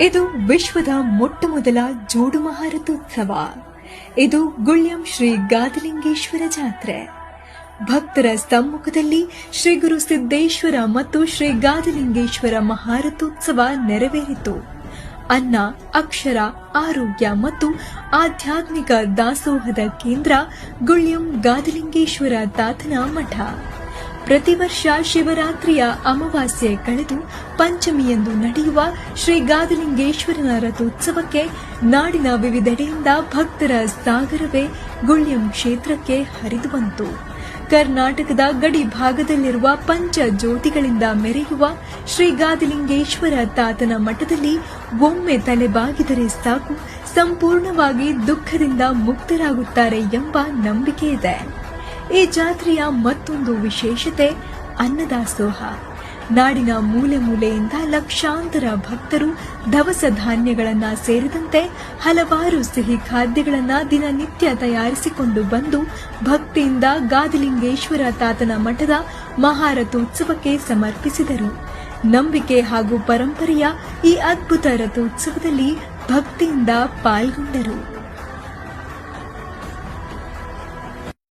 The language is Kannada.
ಇದು ವಿಶ್ವದ ಮೊಟ್ಟಮೊದಲ ಜೋಡು ಮಹಾರಥೋತ್ಸವ. ಇದು ಗುಳ್ಯಂ ಶ್ರೀ ಗಾದಿಲಿಂಗೇಶ್ವರ ಜಾತ್ರೆ. ಭಕ್ತರ ಸಮ್ಮುಖದಲ್ಲಿ ಶ್ರೀ ಗುರು ಸಿದ್ದೇಶ್ವರ ಮತ್ತು ಶ್ರೀ ಗಾದಿಲಿಂಗೇಶ್ವರ ಮಹಾರಥೋತ್ಸವ ನೆರವೇರಿತು. ಅನ್ನ, ಅಕ್ಷರ, ಆರೋಗ್ಯ ಮತ್ತು ಆಧ್ಯಾತ್ಮಿಕ ದಾಸೋಹದ ಕೇಂದ್ರ ಗುಳ್ಯಂ ಗಾದಿಲಿಂಗೇಶ್ವರ ತಾತನ ಮಠ. ಪ್ರತಿ ವರ್ಷ ಶಿವರಾತ್ರಿಯ ಅಮಾವಾಸ್ಯೆ ಕಳೆದು ಪಂಚಮಿಯಂದು ನಡೆಯುವ ಶ್ರೀ ಗಾದಿಲಿಂಗೇಶ್ವರನ ರಥೋತ್ಸವಕ್ಕೆ ನಾಡಿನ ವಿವಿಧೆಡೆಯಿಂದ ಭಕ್ತರ ಸಾಗರವೇ ಗುಳ್ಯಂ ಕ್ಷೇತ್ರಕ್ಕೆ ಹರಿದು ಬಂತು. ಕರ್ನಾಟಕದ ಗಡಿ ಭಾಗದಲ್ಲಿರುವ ಪಂಚ ಜ್ಯೋತಿಗಳಿಂದ ಮೆರೆಯುವ ಶ್ರೀ ಗಾದಿಲಿಂಗೇಶ್ವರ ತಾತನ ಮಠದಲ್ಲಿ ಒಮ್ಮೆ ತಲೆಬಾಗಿದರೆ ಸಾಕು, ಸಂಪೂರ್ಣವಾಗಿ ದುಃಖದಿಂದ ಮುಕ್ತರಾಗುತ್ತಾರೆ ಎಂಬ ನಂಬಿಕೆ ಇದೆ. ಈ ಜಾತ್ರೆಯ ಮತ್ತೊಂದು ವಿಶೇಷತೆ ಅನ್ನದಾಸೋಹ. ನಾಡಿನ ಮೂಲೆ ಮೂಲೆಯಿಂದ ಲಕ್ಷಾಂತರ ಭಕ್ತರು ದವಸ ಧಾನ್ಯಗಳನ್ನು ಸೇರಿದಂತೆ ಹಲವಾರು ಸಿಹಿ ಖಾದ್ಯಗಳನ್ನು ದಿನನಿತ್ಯ ತಯಾರಿಸಿಕೊಂಡು ಬಂದು ಭಕ್ತಿಯಿಂದ ಗಾದಿಲಿಂಗೇಶ್ವರ ತಾತನ ಮಠದ ಮಹಾರಥೋತ್ಸವಕ್ಕೆ ಸಮರ್ಪಿಸಿದರು. ನಂಬಿಕೆ ಹಾಗೂ ಪರಂಪರೆಯ ಈ ಅದ್ಭುತ ರಥೋತ್ಸವದಲ್ಲಿ ಭಕ್ತಿಯಿಂದ ಪಾಲ್ಗೊಂಡರು.